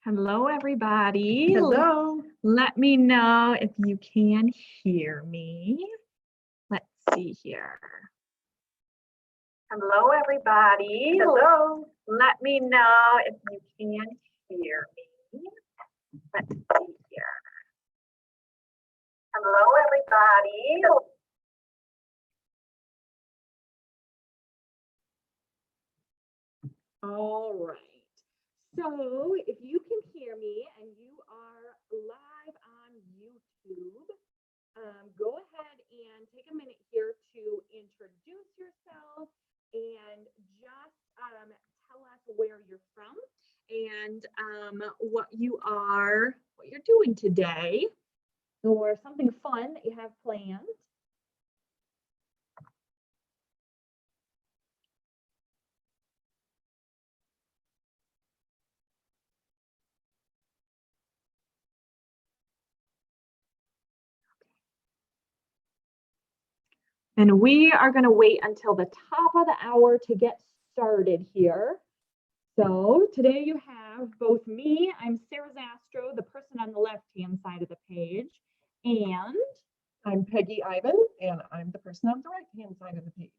Hello, everybody. Hello. Let me know if you can hear me. Let's see here. Hello, everybody. Hello. Let me know if you can hear me. Let's see here. Hello, everybody. All right. So if you can hear me and you are live on YouTube, go ahead and take a minute here to introduce yourself and just tell us where you're from and what you're doing today, or something fun that you have planned. And we are going to wait until the top of the hour to get started here. So today you have both me, I'm Sarah Zastro, the person on the left-hand side of the page, and I'm Peggy Ivan, and I'm the person on the right-hand side of the page.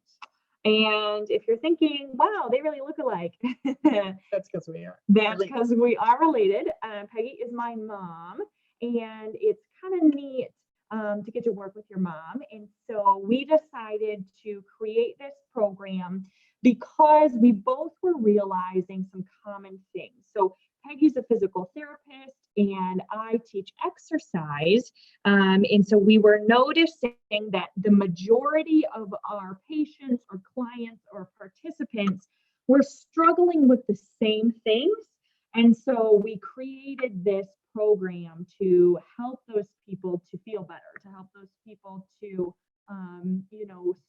And if you're thinking, wow, they really look alike, That's because we are. That's because we are related. Peggy is my mom, and it's kind of neat to get to work with your mom. And so we decided to create this program because we both were realizing some common things. So Peggy's a physical therapist and I teach exercise. And so we were noticing that the majority of our patients or clients or participants were struggling with the same things. And so we created this program to help those people to feel better, to help those people to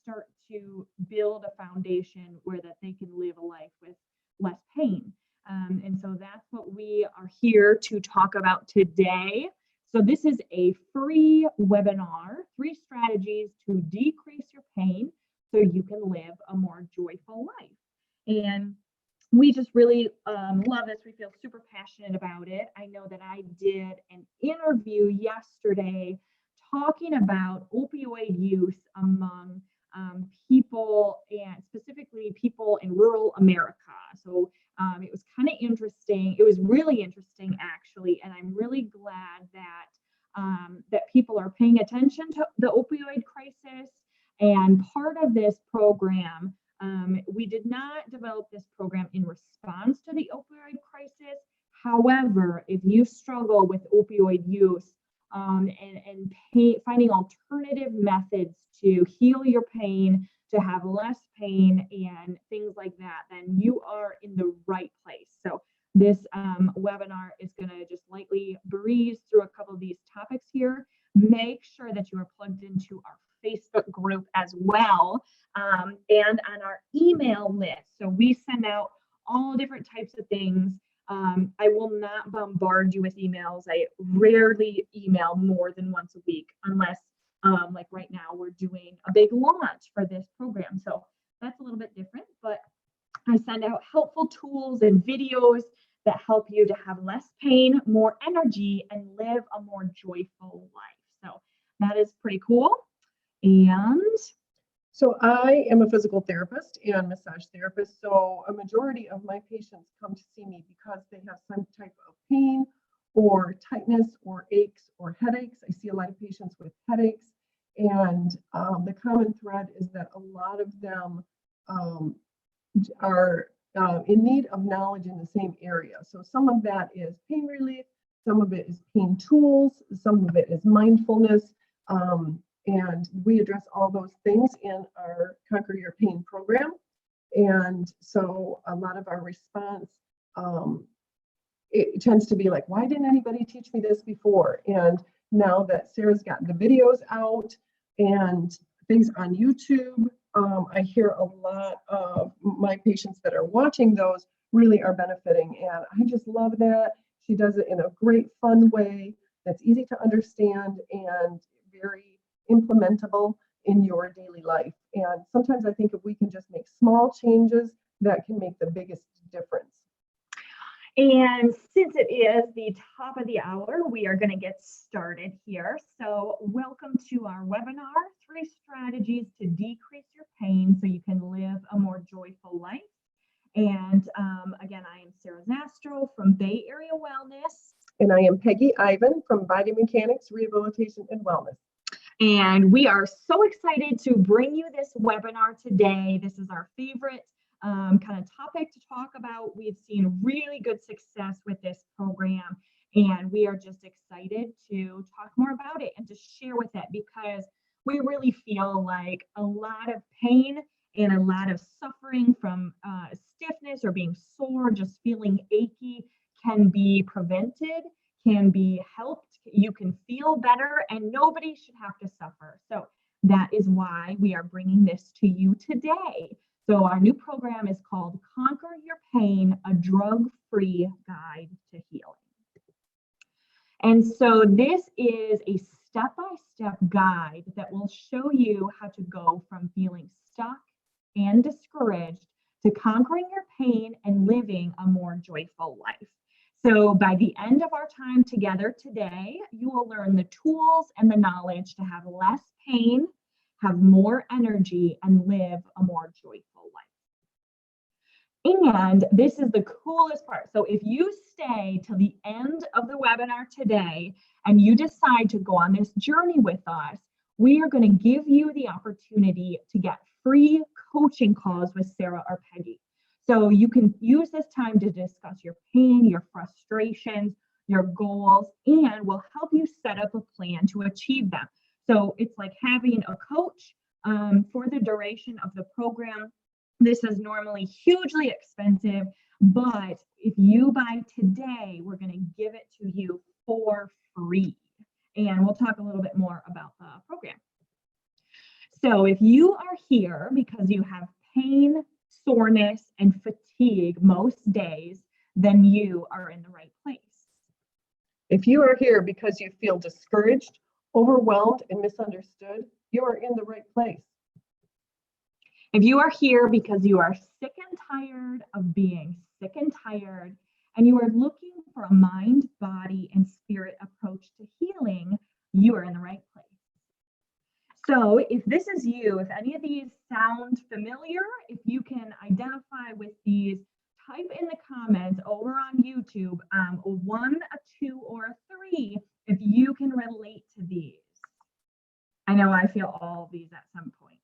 start to build a foundation where that they can live a life with less pain. And so that's what we are here to talk about today. So this is a free webinar, 3 strategies to decrease your pain so you can live a more joyful life. And we just really love this. We feel super passionate about it. I know that I did an interview yesterday talking about opioid use among people, and specifically people in rural America. So it was kind of interesting. It was really interesting, actually, and I'm really glad that people are paying attention to the opioid crisis. And part of this program, we did not develop this program in response to the opioid crisis. However, if you struggle with opioid use and finding alternative methods to heal your pain, to have less pain and things like that, then you are in the right place. So this webinar is going to just lightly breeze through a couple of these topics here. Make sure that you are plugged into our Facebook group as well, and on our email list. So we send out all different types of things. I will not bombard you with emails. I rarely email more than once a week, unless like right now we're doing a big launch for this program. So that's a little bit different, but I send out helpful tools and videos that help you to have less pain, more energy, and live a more joyful life. So that is pretty cool. And so I am a physical therapist and massage therapist. So a majority of my patients come to see me because they have some type of pain or tightness or aches or headaches. I see a lot of patients with headaches. And the common thread is that a lot of them are in need of knowledge in the same area. So some of that is pain relief, some of it is pain tools, some of it is mindfulness. And we address all those things in our Conquer Your Pain program. And so a lot of our response, it tends to be like, why didn't anybody teach me this before? And now that Sarah's got the videos out and things on YouTube, I hear a lot of my patients that are watching those really are benefiting. And I just love that. She does it in a great, fun way that's easy to understand and very implementable in your daily life. And sometimes I think if we can just make small changes, that can make the biggest difference. And since it is the top of the hour, we are going to get started here. So, welcome to our webinar, 3 Strategies to Decrease Your Pain So You Can Live a More Joyful Life. And again, I am Sarah Zastro from Bay Area Wellness. And I am Peggy Ivan from Body Mechanics Rehabilitation and Wellness. And we are so excited to bring you this webinar today. This is our favorite kind of topic to talk about. We've seen really good success with this program, and we are just excited to talk more about it and to share with it, because we really feel like a lot of pain and a lot of suffering from stiffness or being sore, just feeling achy, can be prevented, can be helped. You can feel better, and nobody should have to suffer. So that is why we are bringing this to you today. So our new program is called Conquer Your Pain, a Drug-Free Guide to Healing. And so this is a step-by-step guide that will show you how to go from feeling stuck and discouraged to conquering your pain and living a more joyful life. So by the end of our time together today, you will learn the tools and the knowledge to have less pain, have more energy, and live a more joyful life. And this is the coolest part. So if you stay till the end of the webinar today and you decide to go on this journey with us, we are going to give you the opportunity to get free coaching calls with Sarah or Peggy. So you can use this time to discuss your pain, your frustrations, your goals, and we'll help you set up a plan to achieve them. So it's like having a coach for the duration of the program. This is normally hugely expensive, but if you buy today, we're going to give it to you for free. And we'll talk a little bit more about the program. So if you are here because you have pain, soreness, and fatigue most days, then you are in the right place. If you are here because you feel discouraged, overwhelmed, and misunderstood, you are in the right place. If you are here because you are sick and tired of being sick and tired, and you are looking for a mind, body, and spirit approach to healing, you are in the right place. So if this is you, if any of these sound familiar, if you can identify with these, type in the comments over on YouTube, a 1, a 2, or a 3 if you can relate to these. I know I feel all of these at some point.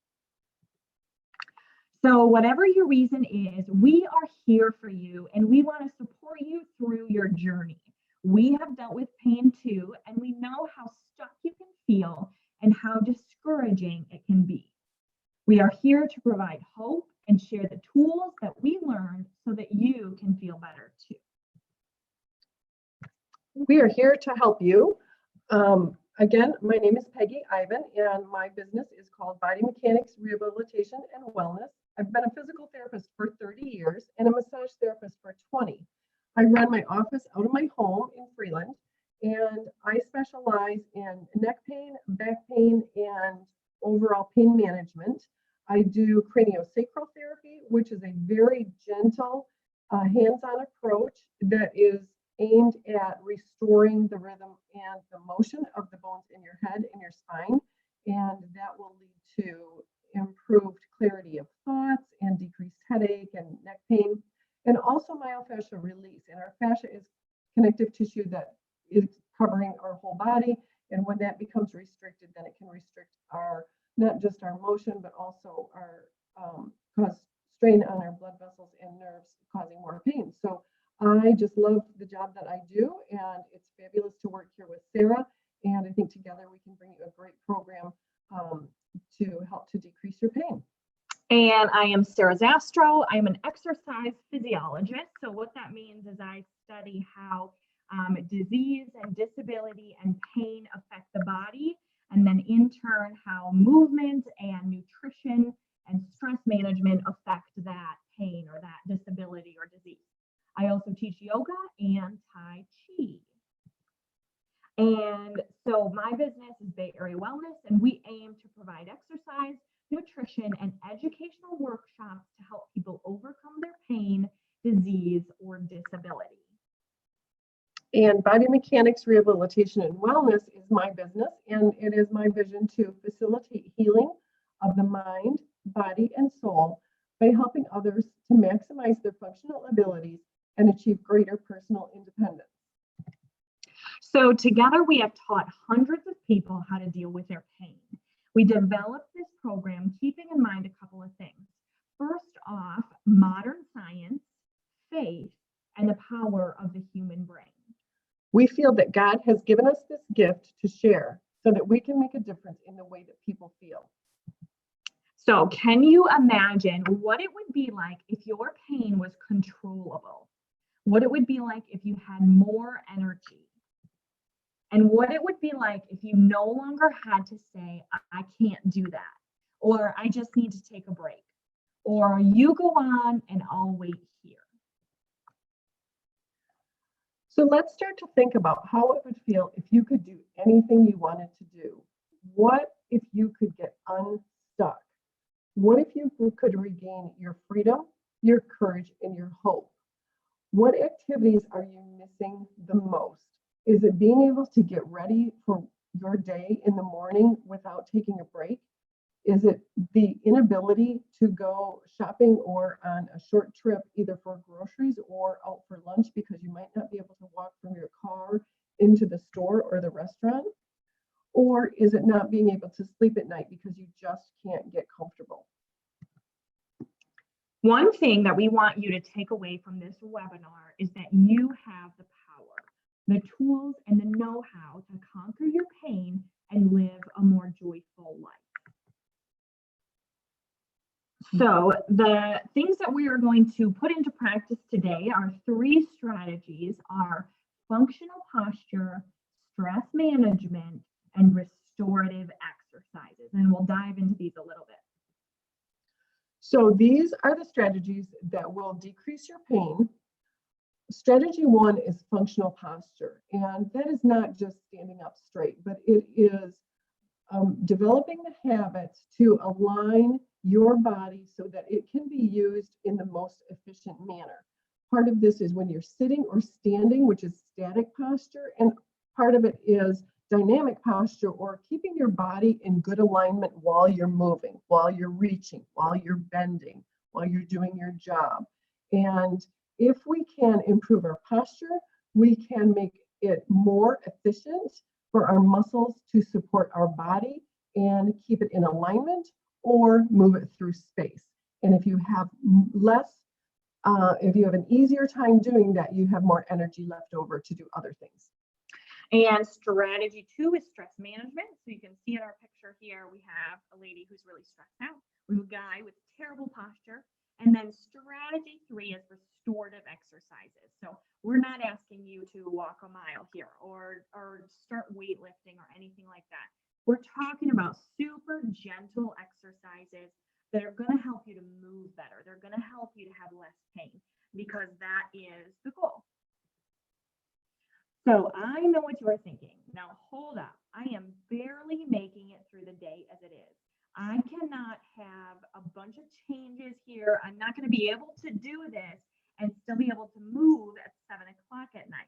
So whatever your reason is, we are here for you, and we want to support you through your journey. We have dealt with pain too, and we know how stuck you can feel and how discouraging it can be. We are here to provide hope and share the tools that we learned so that you can feel better too. We are here to help you. Again, my name is Peggy Ivan, and my business is called Body Mechanics Rehabilitation and Wellness. I've been a physical therapist for 30 years and a massage therapist for 20. I run my office out of my home in Freeland, and I specialize in neck pain, back pain, and overall pain management. I do craniosacral therapy, which is a very gentle, hands-on approach that is aimed at restoring the rhythm and the motion of the bones in your head and your spine, and that will lead to improved clarity of thoughts and decreased headache and neck pain, and also myofascial release. And our fascia is connective tissue that is covering our whole body, and when that becomes restricted, then it can restrict our, not just our motion, but also our cause strain on our blood vessels and nerves, causing more pain. So I just love the job that I do, and it's fabulous to work here with Sarah. And I think together we can bring you a great program to help to decrease your pain. And I am Sarah Zastro. I'm an exercise physiologist. So what that means is I study how disease and disability and pain affect the body, and then in turn how movement and nutrition and stress management affect that pain or that disability or disease. I also teach yoga and Tai Chi. And so my business is Bay Area Wellness, and we aim to provide exercise, nutrition, and educational workshops to help people overcome their pain, disease, or disability. And Body Mechanics Rehabilitation and Wellness is my business, and it is my vision to facilitate healing of the mind, body, and soul by helping others to maximize their functional abilities and achieve greater personal independence. So together we have taught hundreds of people how to deal with their pain. We developed this program keeping in mind a couple of things. First off, modern science, faith, and the power of the human brain. We feel that God has given us this gift to share so that we can make a difference in the way that people feel. So can you imagine what it would be like if your pain was controllable? What it would be like if you had more energy? And what it would be like if you no longer had to say, I can't do that, or I just need to take a break, or you go on and I'll wait here. So let's start to think about how it would feel if you could do anything you wanted to do. What if you could get unstuck? What if you could regain your freedom, your courage, and your hope? What activities are you missing the most? Is it being able to get ready for your day in the morning without taking a break? Is it the inability to go shopping or on a short trip, either for groceries or out for lunch because you might not be able to walk from your car into the store or the restaurant? Or is it not being able to sleep at night because you just can't get comfortable? One thing that we want you to take away from this webinar is that you have the power, the tools, and the know-how to conquer your pain and live a more joyful life. So the things that we are going to put into practice today, our 3 strategies, are functional posture, stress management, and restorative exercises. And we'll dive into these a little bit. So these are the strategies that will decrease your pain. Strategy 1 is functional posture, and that is not just standing up straight, but it is developing the habits to align your body so that it can be used in the most efficient manner. Part of this is when you're sitting or standing, which is static posture, and part of it is dynamic posture, or keeping your body in good alignment while you're moving, while you're reaching, while you're bending, while you're doing your job. And if we can improve our posture, we can make it more efficient for our muscles to support our body and keep it in alignment or move it through space. And if you have if you have an easier time doing that, you have more energy left over to do other things. And strategy 2 is stress management. So you can see in our picture here, we have a lady who's really stressed out. We have a guy with terrible posture. And then strategy 3 is restorative exercises. So we're not asking you to walk a mile here or start weightlifting or anything like that. We're talking about super gentle exercises that are going to help you to move better. They're going to help you to have less pain, because that is the goal. So I know what you are thinking. Now hold up. I am barely making it through the day as it is. I cannot have a bunch of changes here. I'm not going to be able to do this and still be able to move at 7 o'clock at night.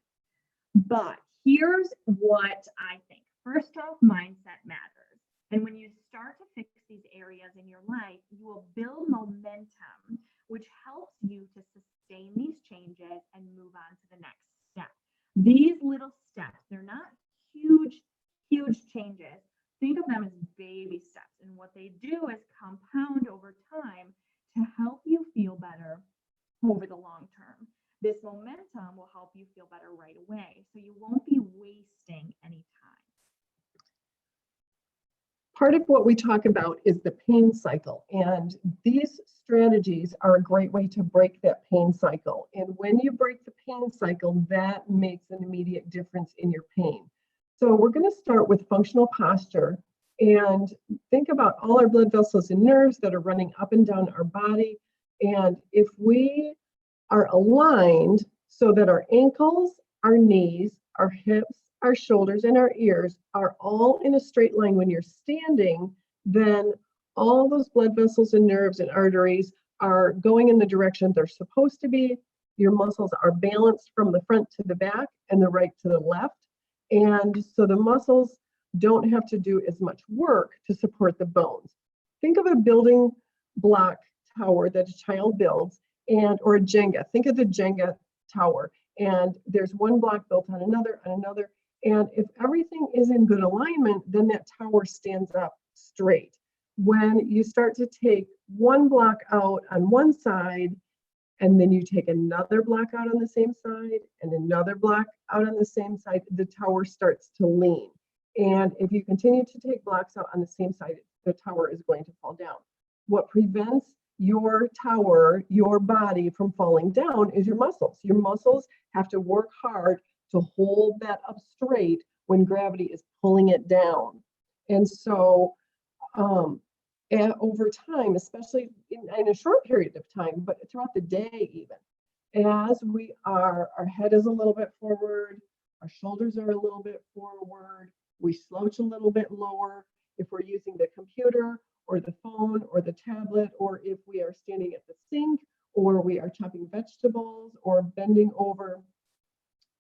But here's what I think. First off, mindset matters. And when you start to fix these areas in your life, you will build momentum, which helps you to sustain these changes and move on to the next step. These little steps, they're not huge changes. Think of them as baby steps. And what they do is compound over time to help you feel better over the long term. This momentum will help you feel better right away, so you won't be wasting any time. Part of what we talk about is the pain cycle, and these strategies are a great way to break that pain cycle. And when you break the pain cycle, that makes an immediate difference in your pain. So we're going to start with functional posture and think about all our blood vessels and nerves that are running up and down our body. And if we are aligned so that our ankles, our knees, our hips, our shoulders, and our ears are all in a straight line when you're standing, then all those blood vessels and nerves and arteries are going in the direction they're supposed to be. Your muscles are balanced from the front to the back and the right to the left. And so the muscles don't have to do as much work to support the bones. Think of a building block tower that a child builds, or a Jenga. Think of the Jenga tower, and there's one block built on another, and if everything is in good alignment, then that tower stands up straight. When you start to take one block out on one side, and then you take another block out on the same side and another block out on the same side, the tower starts to lean. And if you continue to take blocks out on the same side, the tower is going to fall down. What prevents your tower, your body from falling down is your muscles. Your muscles have to work hard to hold that up straight when gravity is pulling it down. And so and over time, especially in a short period of time, but throughout the day even, as our head is a little bit forward, our shoulders are a little bit forward, we slouch a little bit lower. If we're using the computer or the phone or the tablet, or if we are standing at the sink, or we are chopping vegetables or bending over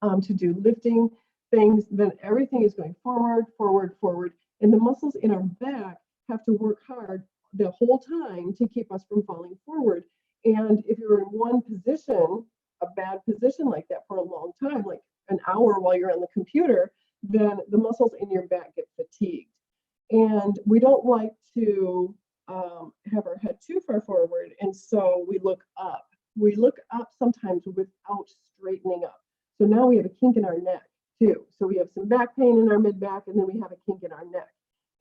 to do lifting things, then everything is going forward, forward, forward. And the muscles in our back have to work hard the whole time to keep us from falling forward. And if you're in one position, a bad position like that for a long time, like an hour while you're on the computer, then the muscles in your back get fatigued. And we don't like to have our head too far forward. And so we look up. We look up sometimes without straightening up. So now we have a kink in our neck too. So we have some back pain in our mid-back, and then we have a kink in our neck.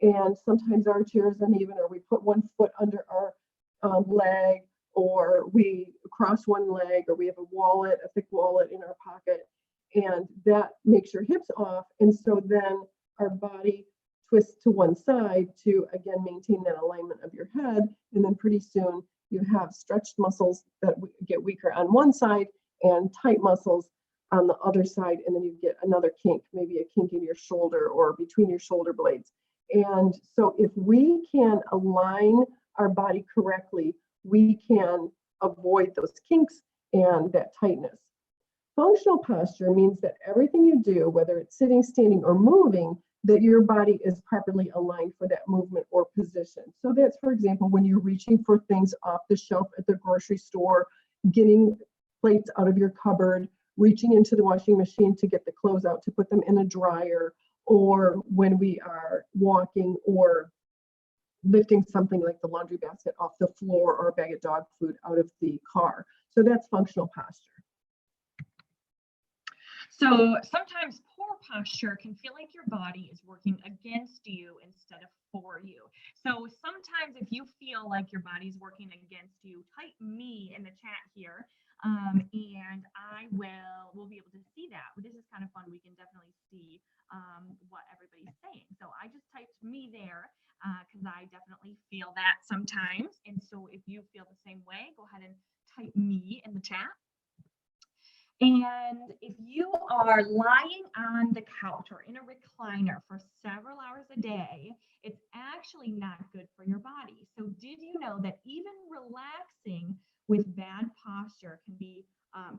And sometimes our chair is uneven, or we put one foot under our leg, or we cross one leg, or we have a thick wallet in our pocket, and that makes your hips off. And so then our body twists to one side to, again, maintain that alignment of your head. And then pretty soon you have stretched muscles that get weaker on one side and tight muscles on the other side. And then you get another kink, maybe a kink in your shoulder or between your shoulder blades. And so if we can align our body correctly, we can avoid those kinks and that tightness. Functional posture means that everything you do, whether it's sitting, standing, or moving, that your body is properly aligned for that movement or position. So that's, for example, when you're reaching for things off the shelf at the grocery store, getting plates out of your cupboard, reaching into the washing machine to get the clothes out to put them in a dryer, or when we are walking or lifting something like the laundry basket off the floor or a bag of dog food out of the car. So that's functional posture. So sometimes poor posture can feel like your body is working against you instead of for you. So sometimes if you feel like your body's working against you, type me in the chat here. And we'll be able to see that. This is kind of fun. We can definitely see what everybody's saying. So I just typed me there because I definitely feel that sometimes. And so if you feel the same way, go ahead and type me in the chat. And if you are lying on the couch or in a recliner for several hours a day, it's actually not good for your body. So did you know that even relaxing with bad posture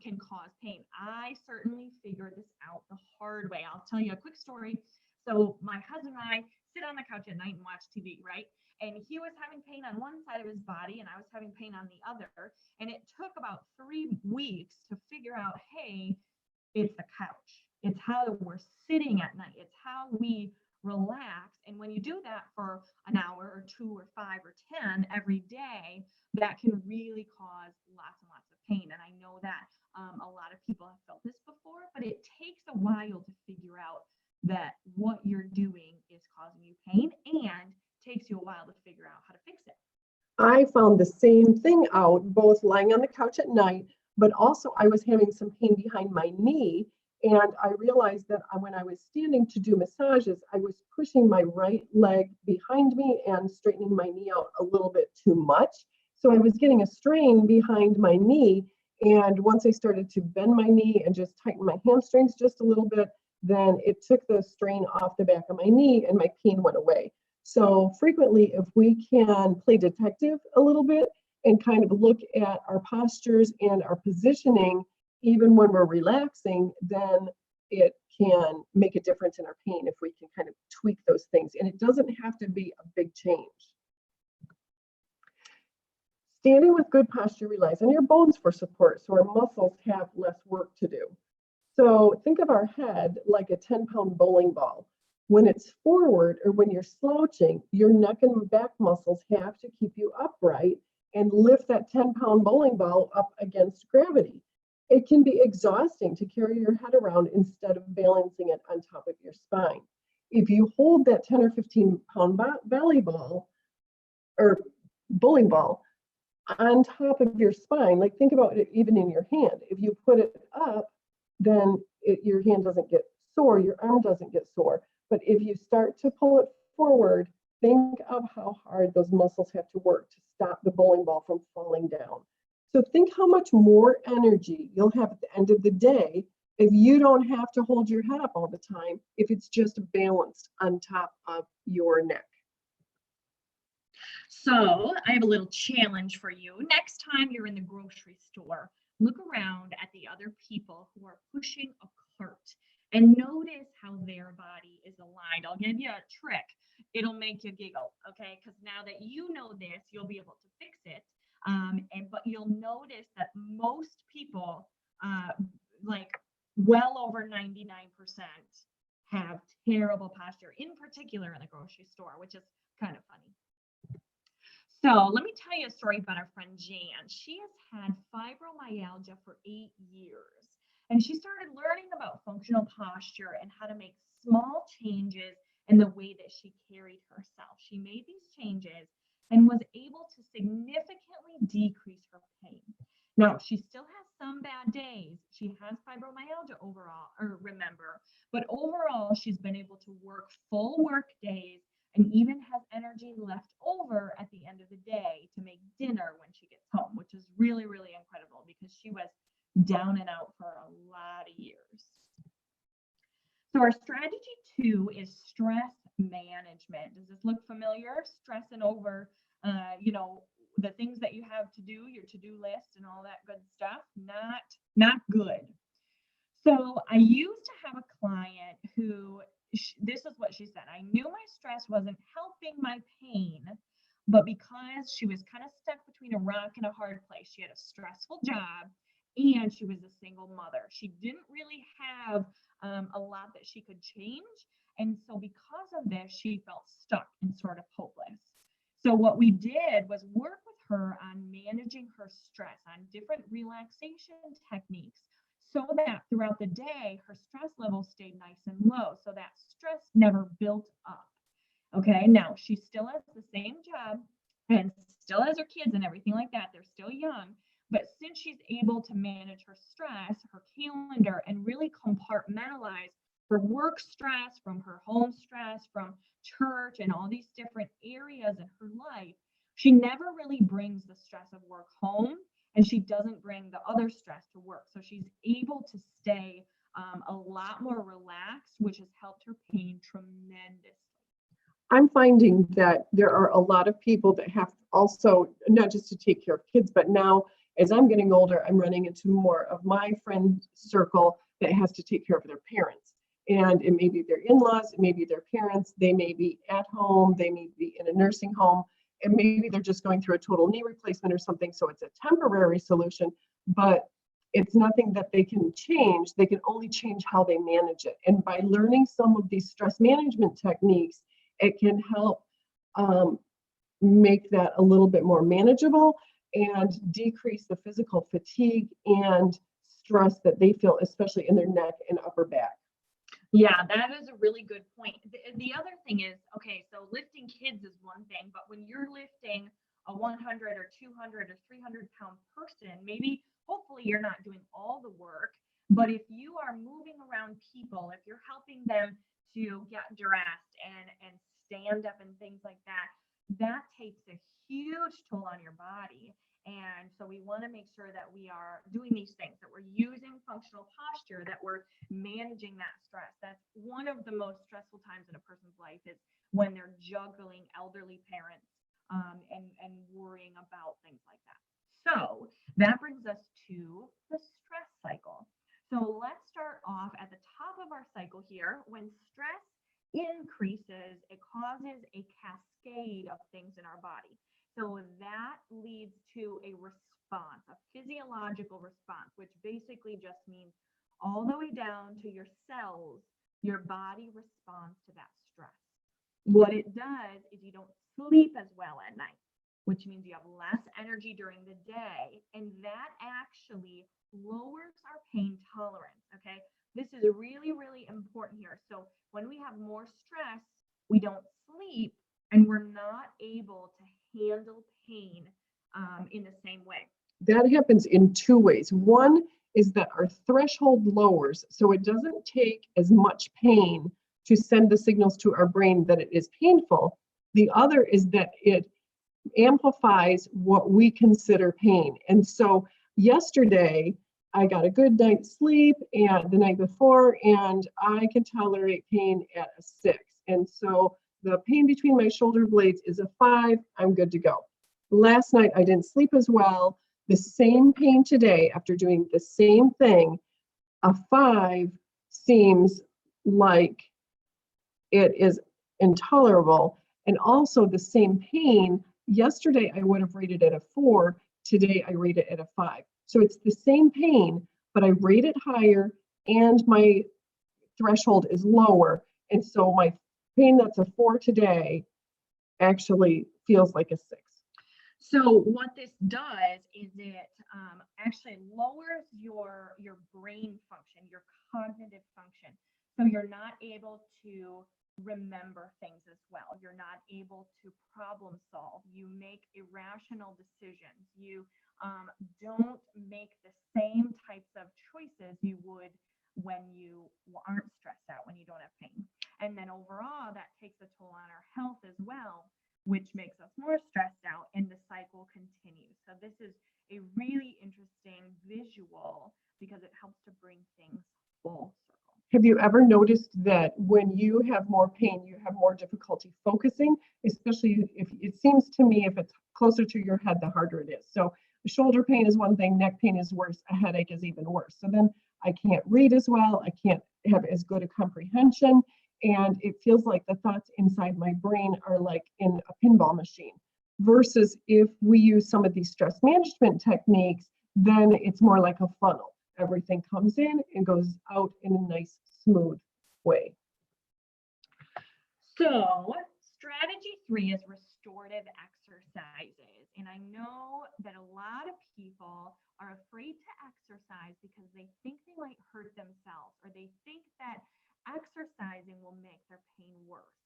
can cause pain? I certainly figured this out the hard way. I'll tell you a quick story. So my husband and I sit on the couch at night and watch TV, right? And he was having pain on one side of his body and I was having pain on the other. And it took about 3 weeks to figure out, hey, it's the couch. It's how we're sitting at night. It's how we relax. And when you do that for an hour or 2 or 5 or 10 every day, that can really cause lots and lots of pain. And I know that a lot of people have felt this before, but it takes a while to figure out that what you're doing is causing you pain, and takes you a while to figure out how to fix it. I found the same thing out, both lying on the couch at night, but also I was having some pain behind my knee. And I realized that when I was standing to do massages, I was pushing my right leg behind me and straightening my knee out a little bit too much. So I was getting a strain behind my knee. And once I started to bend my knee and just tighten my hamstrings just a little bit, then it took the strain off the back of my knee and my pain went away. So frequently, if we can play detective a little bit and kind of look at our postures and our positioning even when we're relaxing, then it can make a difference in our pain if we can kind of tweak those things. And it doesn't have to be a big change. Standing with good posture relies on your bones for support, so our muscles have less work to do. So think of our head like a 10-pound bowling ball. When it's forward or when you're slouching, your neck and back muscles have to keep you upright and lift that 10-pound bowling ball up against gravity. It can be exhausting to carry your head around instead of balancing it on top of your spine. If you hold that 10 or 15-pound volleyball or bowling ball on top of your spine, like think about it even in your hand. If you put it up, then your hand doesn't get sore, your arm doesn't get sore. But if you start to pull it forward, think of how hard those muscles have to work to stop the bowling ball from falling down. So think how much more energy you'll have at the end of the day if you don't have to hold your head up all the time, if it's just balanced on top of your neck. So I have a little challenge for you. Next time you're in the grocery store, look around at the other people who are pushing a cart and notice how their body is aligned. I'll give you a trick. It'll make you giggle, okay? Because now that you know this, you'll be able to fix it. But you'll notice that most people, like well over 99%, have terrible posture, in particular in the grocery store, which is kind of funny. So let me tell you a story about our friend Jan. She has had fibromyalgia for 8 years, and she started learning about functional posture and how to make small changes in the way that she carried herself. She made these changes and was able to significantly decrease her pain. Now, she still has some bad days. She has fibromyalgia overall, or remember, but overall, she's been able to work full work days and even has energy left over at the end of the day to make dinner when she gets home, which is really, really incredible because she was down and out for a lot of years. So our strategy 2 is stress management. Does this look familiar? Stressing over, the things that you have to do, your to-do list and all that good stuff. Not good. So I used to have a client who, this is what she said. I knew my stress wasn't helping my pain, but because she was kind of stuck between a rock and a hard place, she had a stressful job and she was a single mother. She didn't really have a lot that she could change. And so because of this, she felt stuck and sort of hopeless. So what we did was work with her on managing her stress, on different relaxation techniques, so that throughout the day, her stress level stayed nice and low, so that stress never built up. Okay, now she still has the same job and still has her kids and everything like that. They're still young, but since she's able to manage her stress, her calendar, and really compartmentalize her work stress from her home stress, from church, and all these different areas in her life, she never really brings the stress of work home, and she doesn't bring the other stress to work. So she's able to stay a lot more relaxed, which has helped her pain tremendously. I'm finding that there are a lot of people that have also, not just to take care of kids, but now as I'm getting older, I'm running into more of my friend circle that has to take care of their parents. And it may be their in-laws, it may be their parents, they may be at home, they may be in a nursing home, and maybe they're just going through a total knee replacement or something. So it's a temporary solution, but it's nothing that they can change. They can only change how they manage it. And by learning some of these stress management techniques, it can help make that a little bit more manageable and decrease the physical fatigue and stress that they feel, especially in their neck and upper back. Yeah, that is a really good point. The other thing is, okay, so lifting kids is one thing, but when you're lifting a 100 or 200 or 300-pound person, maybe hopefully you're not doing all the work, but if you are moving around people, if you're helping them to get dressed and stand up and things like that, that takes a huge toll on your body. And so we want to make sure that we are doing these things, that we're using functional posture, that we're managing that stress. That's one of the most stressful times in a person's life, is when they're juggling elderly parents and worrying about things like that. So that brings us to the stress cycle. So let's start off at the top of our cycle here. When stress increases, it causes a cascade of things in our body. So that leads to a response, a physiological response, which basically just means all the way down to your cells, your body responds to that stress. What it does is you don't sleep as well at night, which means you have less energy during the day, and that actually lowers our pain tolerance, okay? This is really, really important here. So when we have more stress, we don't sleep, and we're not able to handle pain in the same way. That happens in two ways. One is that our threshold lowers, so it doesn't take as much pain to send the signals to our brain that it is painful. The other is that it amplifies what we consider pain. And so yesterday, I got a good night's sleep and the night before, and I can tolerate pain at a 6. And so the pain between my shoulder blades is a 5, I'm good to go. Last night, I didn't sleep as well. The same pain today, after doing the same thing, a 5 seems like it is intolerable. And also the same pain, yesterday I would have rated it a 4, today I rate it at a 5. So it's the same pain, but I rate it higher and my threshold is lower. And so my pain that's a 4 today actually feels like a 6. So what this does is it actually lowers your brain function, your cognitive function. So you're not able to remember things as well. You're not able to problem solve. You make irrational decisions. You don't make the same types of choices you would when you aren't stressed out, when you don't have pain. And then overall, that takes a toll on our health as well, which makes us more stressed out, and the cycle continues. So this is a really interesting visual because it helps to bring things full circle. Have you ever noticed that when you have more pain, you have more difficulty focusing, especially if it seems to me if it's closer to your head, the harder it is. So shoulder pain is one thing, neck pain is worse, a headache is even worse. So then I can't read as well, I can't have as good a comprehension, and it feels like the thoughts inside my brain are like in a pinball machine. Versus if we use some of these stress management techniques, then it's more like a funnel. Everything comes in and goes out in a nice, smooth way. So strategy 3 is restorative exercises. And I know that a lot of people are afraid to exercise because they think they might hurt themselves, or they think that exercising will make their pain worse.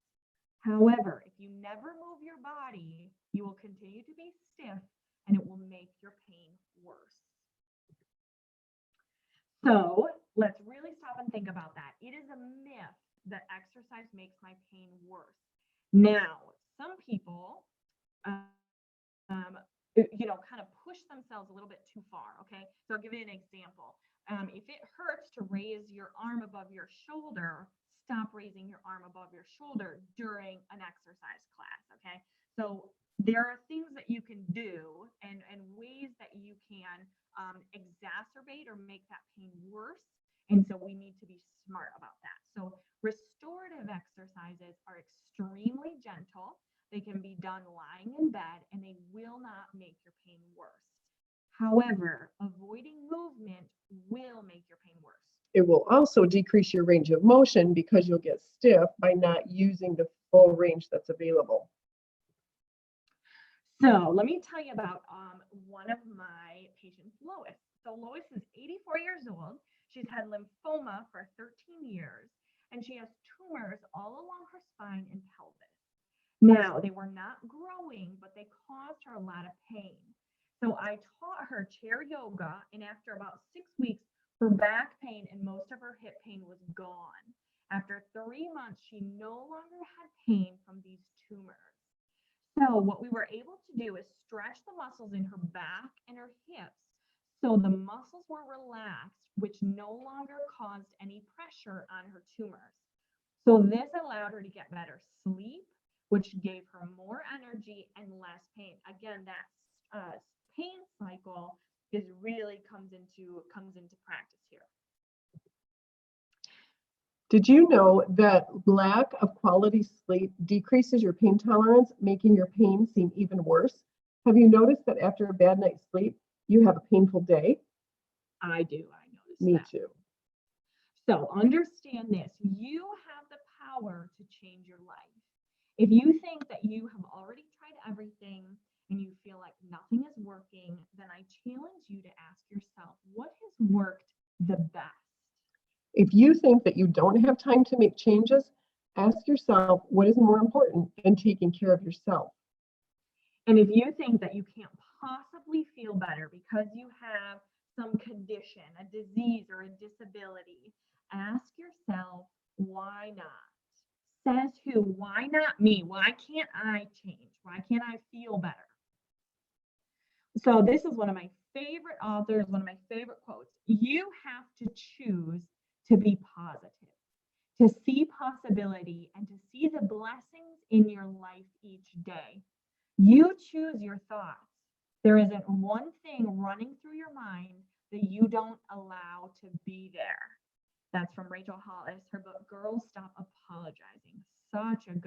However, if you never move your body, you will continue to be stiff and it will make your pain worse. So let's really stop and think about that. It is a myth that exercise makes my pain worse. Now, some people, kind of push themselves a little bit too far. Okay, so I'll give you an example. If it hurts to raise your arm above your shoulder, stop raising your arm above your shoulder during an exercise class. Okay, so there are things that you can do and ways that you can exacerbate or make that pain worse. And so we need to be smart about that. So restorative exercises are extremely gentle. They can be done lying in bed and they will not make your pain worse. However, avoiding movement will make your pain worse. It will also decrease your range of motion because you'll get stiff by not using the full range that's available. So let me tell you about one of my patients, Lois. So Lois is 84 years old. She's had lymphoma for 13 years, and she has tumors all along her spine and pelvis. Now, they were not growing, but they caused her a lot of pain. So I taught her chair yoga, and after about 6 weeks, her back pain and most of her hip pain was gone. After 3 months, she no longer had pain from these tumors. So what we were able to do is stretch the muscles in her back and her hips so the muscles were relaxed, which no longer caused any pressure on her tumors. So this allowed her to get better sleep, which gave her more energy and less pain. Again, that pain cycle really comes into practice here. Did you know that lack of quality sleep decreases your pain tolerance, making your pain seem even worse? Have you noticed that after a bad night's sleep, you have a painful day? I do. I noticed Me that. too. So understand this, you have the power to change your life. If you think that you have already tried everything and you feel like nothing is working, then I challenge you to ask yourself, what has worked the best? If you think that you don't have time to make changes, ask yourself what is more important than taking care of yourself. And if you think that you can't possibly feel better because you have some condition, a disease, or a disability, ask yourself, why not? Says who? Why not me? Why can't I change? Why can't I feel better? So, this is one of my favorite authors, one of my favorite quotes. You have to choose to be positive, to see possibility, and to see the blessings in your life each day. You choose your thoughts. There isn't one thing running through your mind that you don't allow to be there. That's from Rachel Hollis, her book, Girls Stop Apologizing. Such a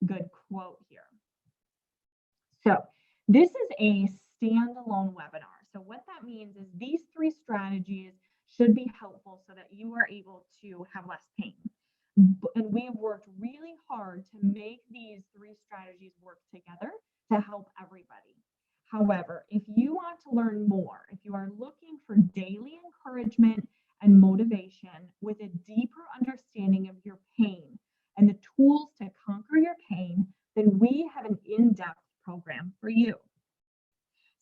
good quote here. So this is a standalone webinar. So what that means is these 3 strategies should be helpful so that you are able to have less pain. And we have worked really hard to make these 3 strategies work together to help everybody. However, if you want to learn more, if you are looking for daily encouragement and motivation with a deeper understanding of your pain and the tools to conquer your pain, then we have an in-depth program for you.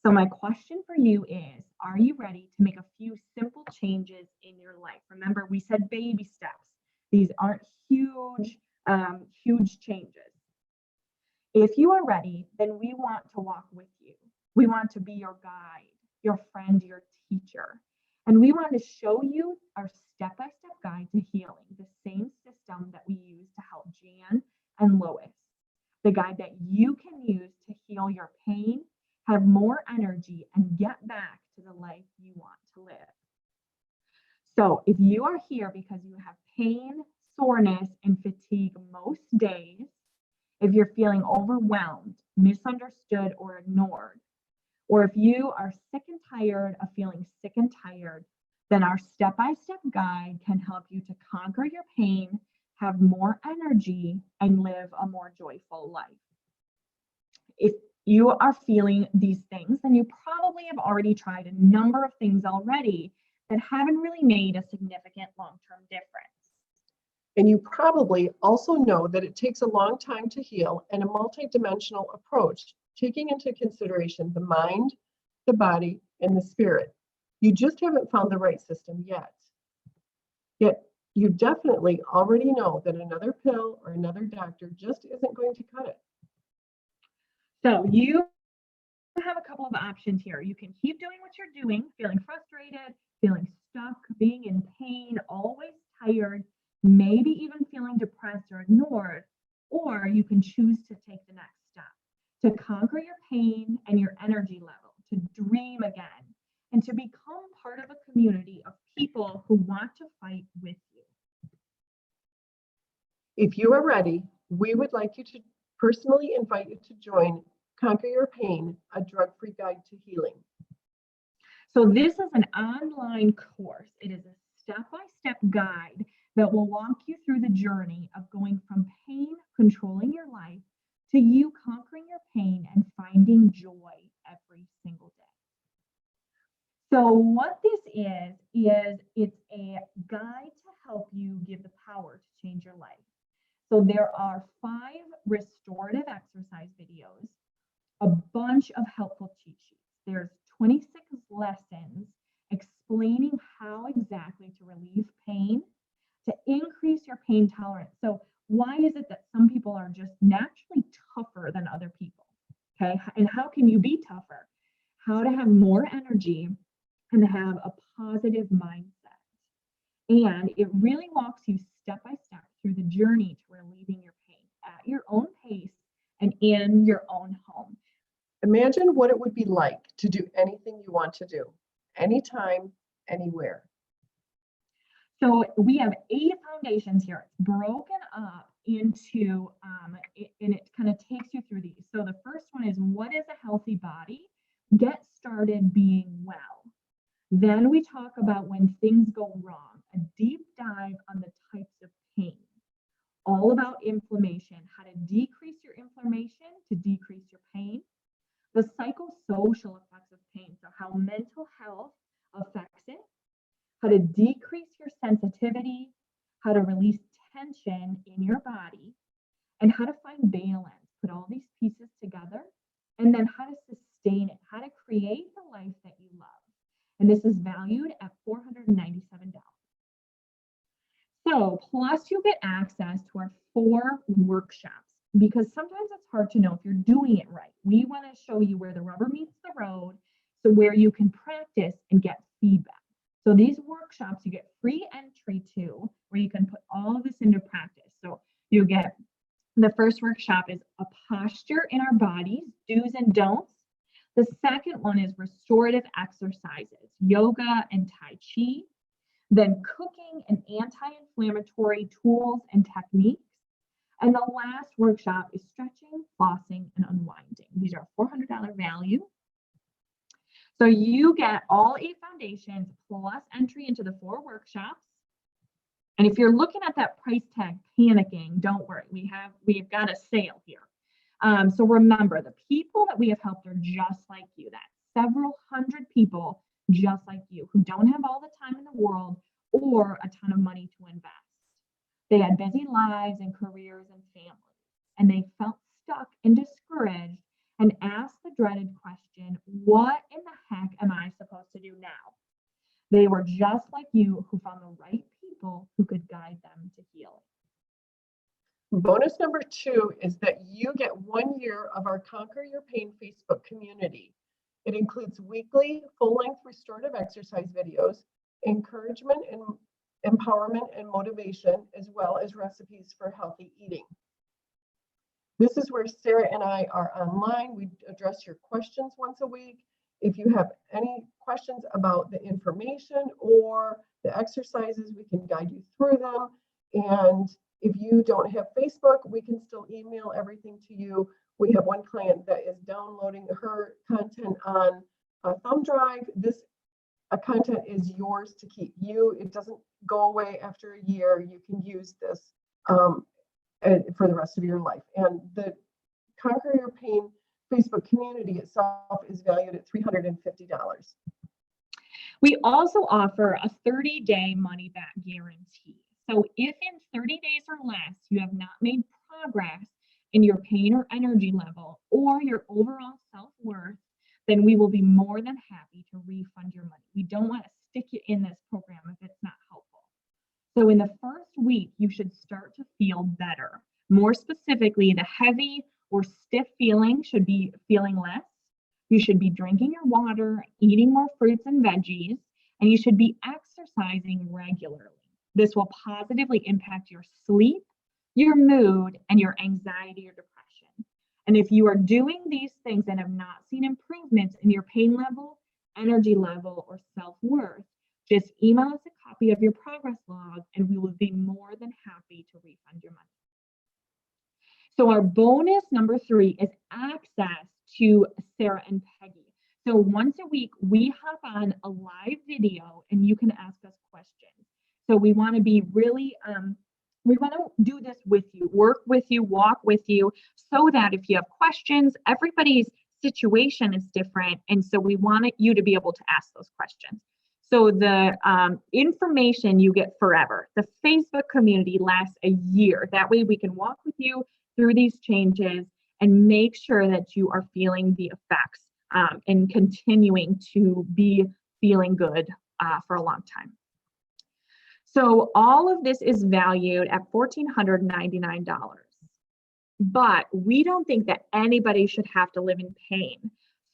So my question for you is, are you ready to make a few simple changes in your life? Remember, we said baby steps. These aren't huge changes. If you are ready, then we want to walk with you. We want to be your guide, your friend, your teacher. And we want to show you our step-by-step guide to healing, the same system that we use to help Jan and Lois, the guide that you can use to heal your pain, have more energy, and get back to the life you want to live. So if you are here because you have pain, soreness, and fatigue most days, if you're feeling overwhelmed, misunderstood, or ignored, or if you are sick and tired of feeling sick and tired, then our step-by-step guide can help you to conquer your pain, have more energy, and live a more joyful life. If you are feeling these things, then you probably have already tried a number of things already that haven't really made a significant long-term difference. And you probably also know that it takes a long time to heal and a multidimensional approach, taking into consideration the mind, the body, and the spirit. You just haven't found the right system yet. Yet you definitely already know that another pill or another doctor just isn't going to cut it. So you have a couple of options here. You can keep doing what you're doing, feeling frustrated, feeling stuck, being in pain, always tired, maybe even feeling depressed or ignored, or you can choose to take the next step, to conquer your pain and your energy level, to dream again, and to become part of a community of people who want to fight with you. If you are ready, we would like you to personally invite you to join Conquer Your Pain, a drug-free guide to healing. So this is an online course. It is a step-by-step guide that will walk you through the journey of going from pain controlling your life to you conquering your pain and finding joy every single day. So what this is it's a guide to help you give the power to change your life. So there are 5 restorative exercise videos, a bunch of helpful cheat sheets. There's 26 lessons explaining how exactly to relieve pain, to increase your pain tolerance. So why is it that some people are just naturally tougher than other people? Okay, and how can you be tougher? How to have more energy and have a positive mindset. And it really walks you step by step through the journey to relieving your pain at your own pace and in your own home. Imagine what it would be like to do anything you want to do. anytime, anywhere. So we have 8 foundations here. It's broken up into, and it kind of takes you through these. So the first one is, what is a healthy body? Get started being well. Then we talk about when things go wrong, a deep dive on the types of pain, all about inflammation, how to decrease your inflammation to decrease your pain, the psychosocial effects of pain, so how mental health affects it, how to decrease your sensitivity, how to release tension in your body, and how to find balance, put all these pieces together, and then how to sustain it, how to create the life that you love. And this is valued at $497. So, plus you get access to our 4 workshops, because sometimes it's hard to know if you're doing it right. We want to show you where the rubber meets the road, so where you can practice and get feedback. So these workshops you get free entry to, where you can put all of this into practice. So you get, the first workshop is a posture in our bodies, do's and don'ts. The second one is restorative exercises, yoga and Tai Chi. Then cooking and anti-inflammatory tools and techniques. And the last workshop is stretching, flossing, and unwinding. These are $400 value. So you get all 8 foundations plus entry into the 4 workshops. And if you're looking at that price tag panicking, don't worry, we've got a sale here. So remember, the people that we have helped are just like you. That's several hundred people just like you, who don't have all the time in the world or a ton of money to invest. They had busy lives and careers and families, and they felt stuck and discouraged and asked the dreaded question, what in the heck am I supposed to do now? They were just like you, who found the right people who could guide them to healing. Bonus number 2 is that you get 1 year of our Conquer Your Pain Facebook community. It includes weekly full-length restorative exercise videos, encouragement and empowerment and motivation, as well as recipes for healthy eating. This is where Sarah and I are online. We address your questions once a week. If you have any questions about the information or the exercises, we can guide you through them. And if you don't have Facebook, we can still email everything to you. We have one client that is downloading her content on a thumb drive. This content is yours to keep. It doesn't go away after a year. You can use this for the rest of your life. And the Conquer Your Pain Facebook community itself is valued at $350. We also offer a 30-day money-back guarantee. So if in 30 days or less you have not made progress in your pain or energy level or your overall self-worth, then we will be more than happy to refund your money. We don't want to stick you in this program if it's not helpful. So in the first week, you should start to feel better. More specifically, the heavy or stiff feeling should be feeling less. You should be drinking your water, eating more fruits and veggies, and you should be exercising regularly. This will positively impact your sleep, your mood, and your anxiety or depression. And if you are doing these things and have not seen improvements in your pain level, energy level, or self-worth, just email us a copy of your progress log and we will be more than happy to refund your money. So our bonus number 3 is access to Sarah and Peggy. So once a week, we hop on a live video and you can ask us questions. So we want to be really, we want to do this with you, work with you, walk with you, so that if you have questions, everybody's situation is different. And so we want you to be able to ask those questions. So the information you get forever. The Facebook community lasts a year. That way we can walk with you through these changes and make sure that you are feeling the effects and continuing to be feeling good for a long time. So all of this is valued at $1,499. But we don't think that anybody should have to live in pain.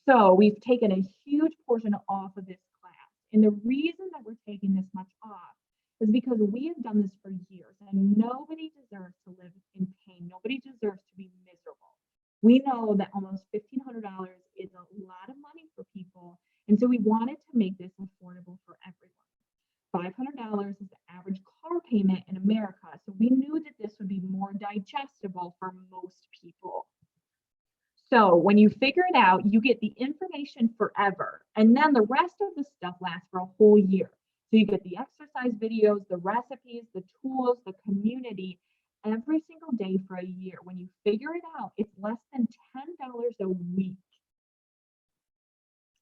So we've taken a huge portion off of this class. And the reason that we're taking this much off is because we have done this for years and nobody deserves to live in pain. Nobody deserves to be miserable. We know that almost $1,500 is a lot of money for people. And so we wanted to make this affordable for everyone. $500 is the average car payment in America. So we knew that this would be more digestible for most people. So when you figure it out, you get the information forever. And then the rest of the stuff lasts for a whole year. So you get the exercise videos, the recipes, the tools, the community, every single day for a year. When you figure it out, it's less than $10 a week.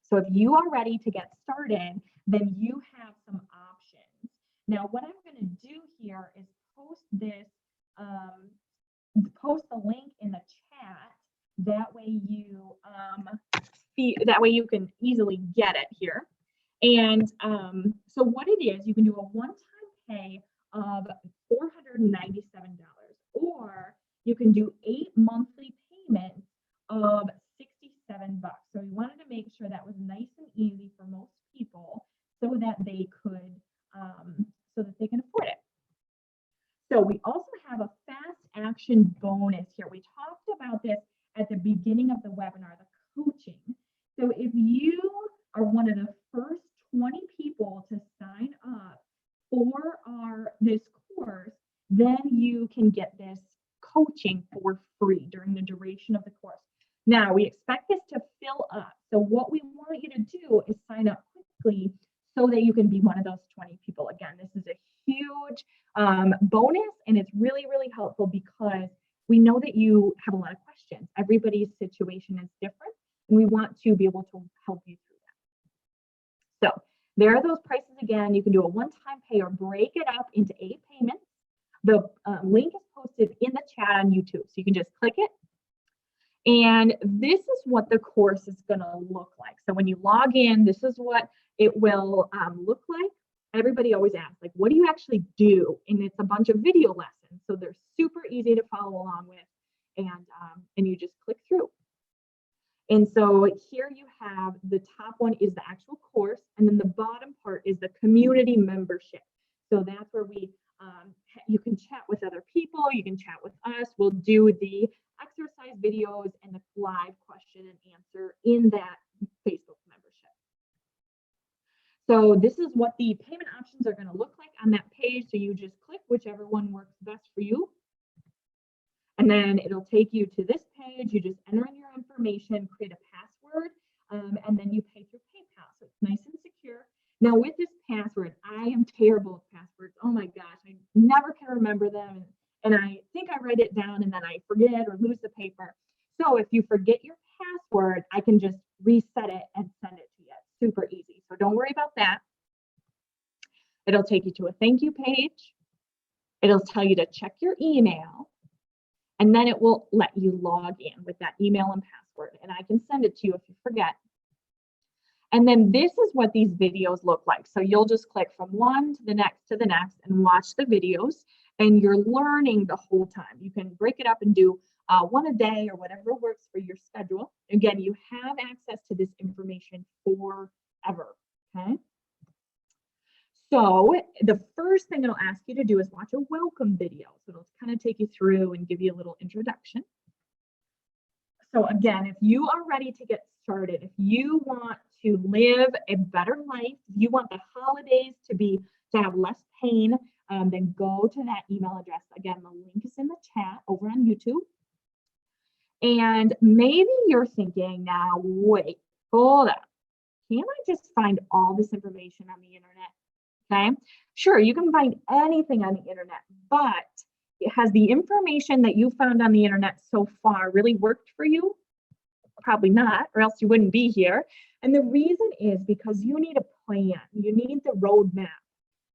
So if you are ready to get started, then you have some options. Now, what I'm going to do here is post the link in the chat. That way you can easily get it here. And so what it is, you can do a one-time pay of $497, or you can do 8 monthly payments of $67. So we wanted to make sure that was nice and easy for most people, so that they can afford it. So we also have a fast action bonus here. We talked about this at the beginning of the webinar, the coaching. So if you are one of the first 20 people to sign up for this course, then you can get this coaching for free during the duration of the course. Now, we expect this to fill up. So what we want you to do is sign up quickly so that you can be one of those 20 people. Again, this is a huge bonus, and it's really, really helpful because we know that you have a lot of questions. Everybody's situation is different, and we want to be able to help you through that. So there are those prices again. You can do a one-time pay or break it up into 8 payments. The link is posted in the chat on YouTube, so you can just click it. And this is what the course is going to look like. So when you log in, this is what it will look like. Everybody always asks, like, what do you actually do? And it's a bunch of video lessons. So they're super easy to follow along with. And you just click through. And so here you have the top one is the actual course. And then the bottom part is the community membership. So that's where you can chat with other people. You can chat with us. We'll do the exercise videos and the live question and answer in that Facebook membership. So this is what the payment options are going to look like on that page. So you just click whichever one works best for you. And then it'll take you to this page. You just enter in your information, create a password, and then you pay through PayPal. So it's nice and secure. Now with this password, I am terrible at passwords. Oh my gosh, I never can remember them. And I think I write it down and then I forget or lose the paper. So if you forget your password, I can just reset it and send it to you. It's super easy. So don't worry about that. It'll take you to a thank you page. It'll tell you to check your email. And then it will let you log in with that email and password. And I can send it to you if you forget. And then this is what these videos look like. So you'll just click from one to the next and watch the videos. And you're learning the whole time. You can break it up and do one a day or whatever works for your schedule. Again, you have access to this information forever, okay? So the first thing it'll ask you to do is watch a welcome video. So it'll kind of take you through and give you a little introduction. So again, if you are ready to get started, if you want to live a better life, if you want the holidays to have less pain, then go to that email address. Again, the link is in the chat over on YouTube. And maybe you're thinking now, wait, hold up. Can't I just find all this information on the internet? Okay, sure, you can find anything on the internet, but has the information that you found on the internet so far really worked for you? Probably not, or else you wouldn't be here. And the reason is because you need a plan. You need the roadmap,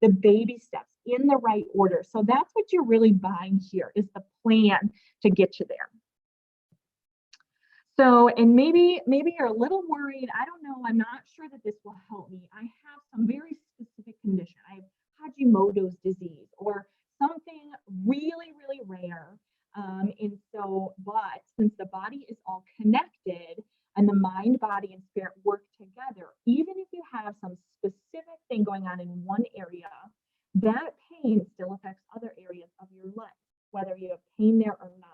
the baby steps in the right order. So that's what you're really buying here, is the plan to get you there. So, and maybe you're a little worried. I don't know. I'm not sure that this will help me. I have some very specific condition. I have Hashimoto's disease or something really, really rare. And so, but since the body is all connected and the mind, body, and spirit work together, even if you have some specific thing going on in one area, that pain still affects other areas of your life, whether you have pain there or not.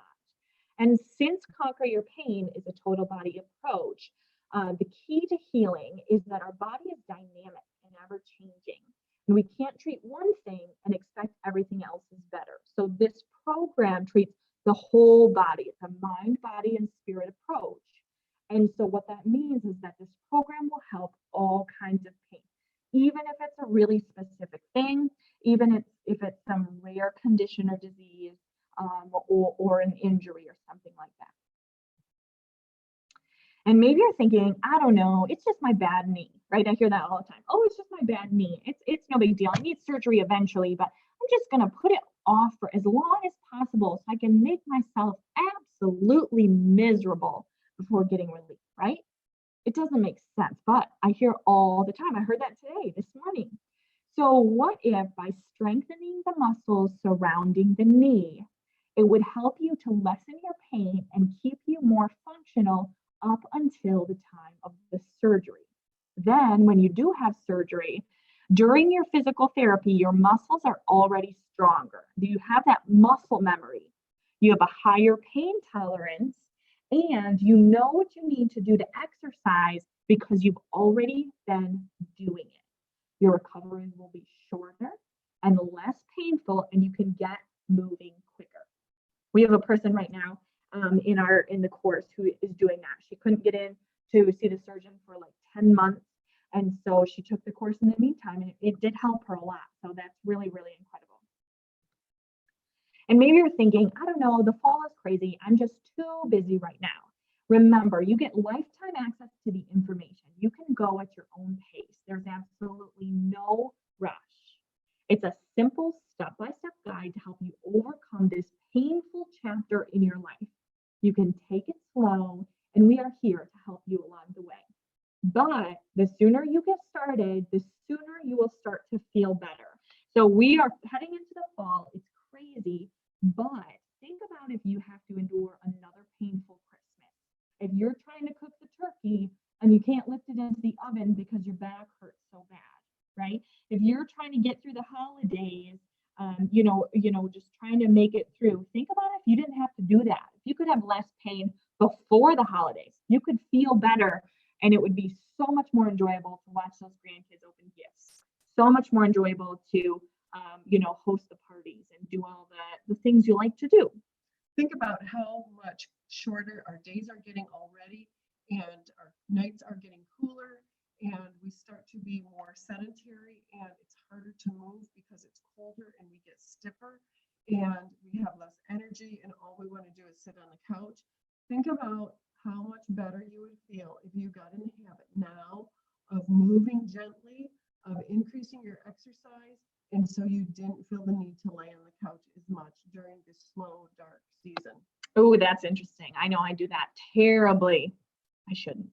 And since Conquer Your Pain is a total body approach, The key to healing is that our body is dynamic and ever changing. And we can't treat one thing and expect everything else is better. So this program treats the whole body. It's a mind, body, and spirit approach. And so what that means is that this program will help all kinds of pain, even if it's a really specific thing, even if it's some rare condition or disease, or an injury or something like that. And maybe you're thinking, I don't know, it's just my bad knee, right? I hear that all the time. Oh, it's just my bad knee. It's no big deal. I need surgery eventually, but I'm just going to put it off for as long as possible so I can make myself absolutely miserable before getting relief, right? It doesn't make sense, but I hear all the time. I heard that today, this morning. So what if by strengthening the muscles surrounding the knee, it would help you to lessen your pain and keep you more functional up until the time of the surgery? Then when you do have surgery, during your physical therapy, your muscles are already stronger. You have that muscle memory. You have a higher pain tolerance, and you know what you need to do to exercise because you've already been doing it. Your recovery will be shorter and less painful, and you can get moving quicker. We have a person right now in the course who is doing that. She couldn't get in to see the surgeon for like 10 months. And so she took the course in the meantime, and it did help her a lot. So that's really, really incredible. And maybe you're thinking, I don't know, the fall is crazy. I'm just too busy right now. Remember, you get lifetime access to the information. You can go at your own pace. There's absolutely no rush. It's a simple step-by-step guide to help you overcome this painful chapter in your life. You can take it slow, and we are here to help you along the way. But the sooner you get started, the sooner you will start to feel better. So we are heading into the fall. It's crazy, but think about if you have to endure another painful Christmas. If you're trying to cook the turkey and you can't lift it into the oven because your back hurts so bad, right? If you're trying to get through the holidays, just trying to make it through, think about if you didn't have to do that. If you could have less pain before the holidays, you could feel better, and it would be so much more enjoyable to watch those grandkids open gifts. So much more enjoyable to, host the parties and do all the things you like to do. Think about how much shorter our days are getting already, and our nights are getting cooler, and we start to be more sedentary, and it's harder to move because it's colder and we get stiffer and we have less energy, and all we want to do is sit on the couch. Think about how much better you would feel if you got in the habit now of moving gently, of increasing your exercise, and so you didn't feel the need to lay on the couch as much during this slow, dark season. Oh, that's interesting. I know I do that terribly. I shouldn't.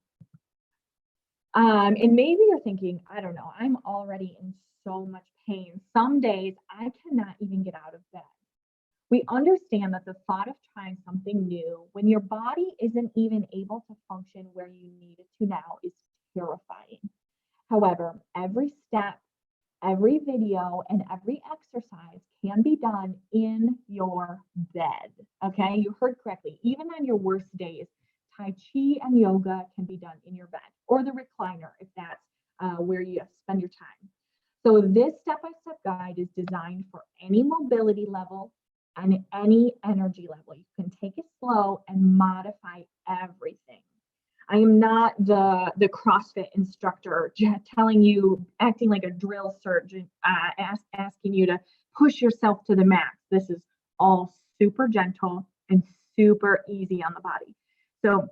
And maybe you're thinking, I don't know, I'm already in so much pain. Some days I cannot even get out of bed. We understand that the thought of trying something new when your body isn't even able to function where you need it to now is terrifying. However, every step, every video, and every exercise can be done in your bed. Okay, you heard correctly. Even on your worst days, Tai Chi and yoga can be done in your bed or the recliner if that's where you spend your time. So this step-by-step guide is designed for any mobility level and any energy level. You can take it slow and modify everything. I am not the CrossFit instructor telling you, acting like a drill surgeon, asking you to push yourself to the max. This is all super gentle and super easy on the body. So,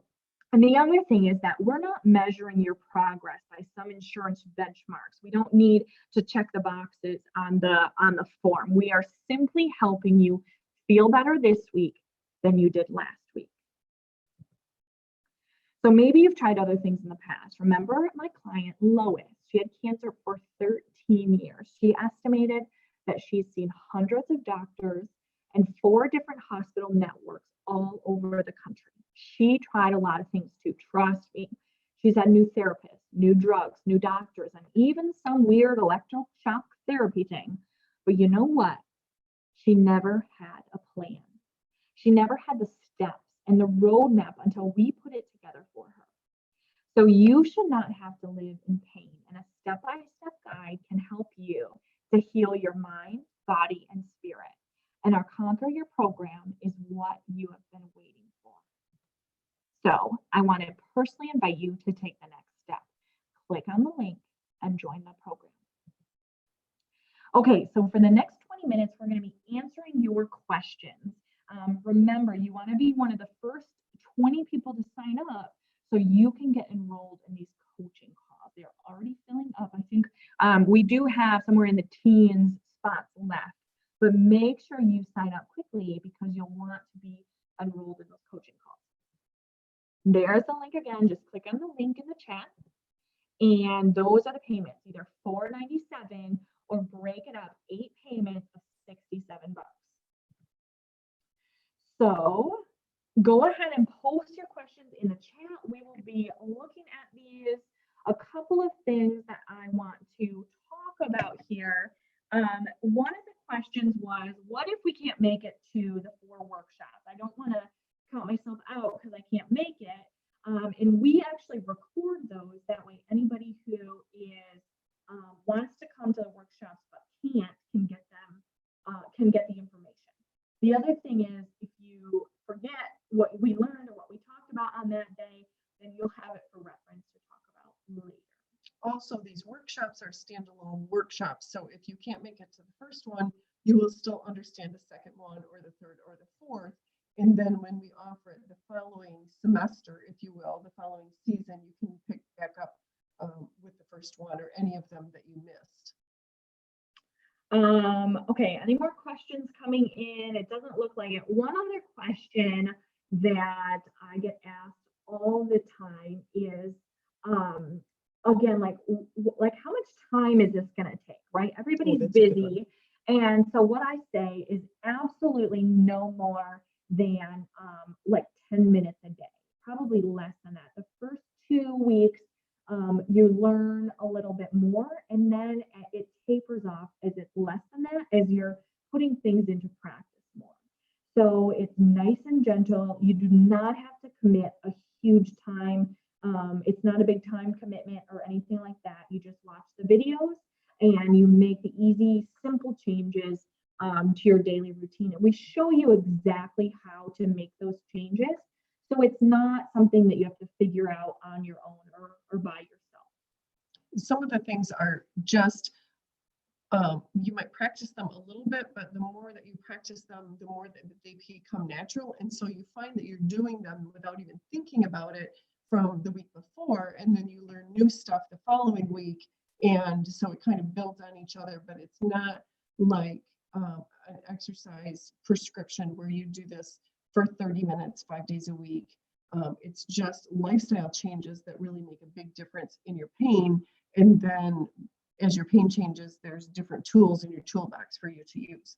and the other thing is that we're not measuring your progress by some insurance benchmarks. We don't need to check the boxes on the form. We are simply helping you feel better this week than you did last week. So maybe you've tried other things in the past. Remember my client Lois, she had cancer for 13 years. She estimated that she's seen hundreds of doctors and 4 different hospital networks all over the country. She tried a lot of things too, trust me. She's had new therapists, new drugs, new doctors, and even some weird electroshock therapy thing. But you know what? She never had a plan. She never had the steps and the roadmap until we put it together for her. So you should not have to live in pain, and a step-by-step guide can help you to heal your mind, body, and spirit. And our Conquer Your program is what you have been waiting for. So I want to personally invite you to take the next step. Click on the link and join the program. Okay, so for the next 20 minutes, we're going to be answering your questions. Remember, you want to be one of the first 20 people to sign up so you can get enrolled in these coaching calls. They're already filling up. I think we do have somewhere in the teens spots left, but make sure you sign up quickly because you'll want to be enrolled in those coaching calls. There's the link again. Just click on the link in the chat. And those are the payments, either $497 or break it up, 8 payments of $67. So go ahead and post your questions in the chat. We will be looking at these. A couple of things that I want to talk about here. One of the questions was, what if we can't make it to the 4 workshops? I don't want to count myself out because I can't make it. And we actually record those. That way, anybody who is wants to come to the workshops but can't can get the information. The other thing is, if you forget what we learned or what we talked about on that day, then you'll have it for reference to talk about later. Also, these workshops are standalone workshops. So if you can't make it to the first one, you will still understand the second one or the third or the fourth. And then when we offer it the following semester, if you will, the following season, you can pick back up with the first one or any of them that you missed. Okay, any more questions coming in? It doesn't look like it. One other question that I get asked all the time is, again, like how much time is this going to take, right? Everybody's busy. And so what I say is absolutely no more than like 10 minutes a day, probably less than that. The first 2 weeks, you learn a little bit more, and then it tapers off as it's less than that as you're putting things into practice more. So it's nice and gentle. You do not have to commit a huge time. It's not a big time commitment or anything like that. You just watch the videos and you make the easy, simple changes to your daily routine. And we show you exactly how to make those changes. So it's not something that you have to figure out on your own or by yourself. Some of the things are just, you might practice them a little bit, but the more that you practice them, the more that they become natural. And so you find that you're doing them without even thinking about it from the week before, and then you learn new stuff the following week. And so it kind of builds on each other, but it's not like an exercise prescription where you do this for 30 minutes, 5 days a week. It's just lifestyle changes that really make a big difference in your pain. And then as your pain changes, there's different tools in your toolbox for you to use.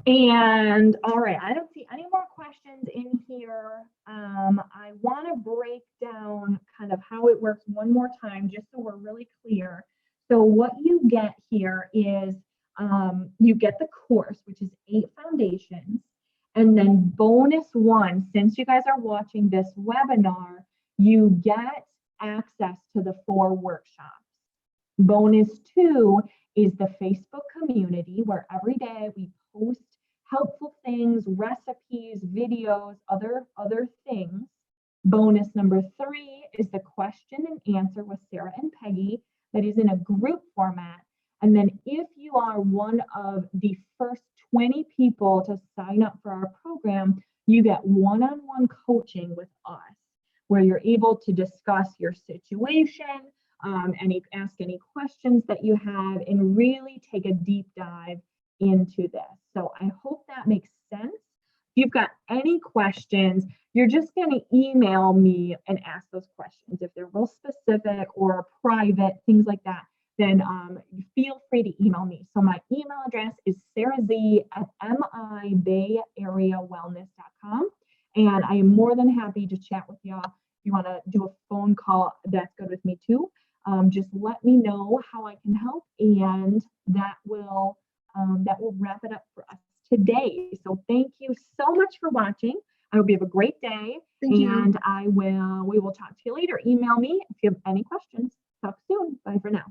And all right, I don't see any more questions in here. I want to break down kind of how it works one more time, just so we're really clear. So what you get here is you get the course, which is 8 foundations. And then bonus 1, since you guys are watching this webinar, you get access to the 4 workshops. Bonus 2 is the Facebook community, where every day we post helpful things, recipes, videos, other things. Bonus number 3 is the question and answer with Sarah and Peggy that is in a group format. And then if you are one of the first 20 people to sign up for our program, you get one-on-one coaching with us, where you're able to discuss your situation, ask any questions that you have, and really take a deep dive into this. So I hope that makes sense. If you've got any questions, you're just going to email me and ask those questions. If they're real specific or private, things like that, then feel free to email me. So my email address is sarahz@mibayareawellness.com. And I am more than happy to chat with y'all. If you want to do a phone call, that's good with me too. Just let me know how I can help, and that will wrap it up for us today. So thank you so much for watching. I hope you have a great day, Thank you. And we will talk to you later. Email me if you have any questions. Talk soon. Bye for now.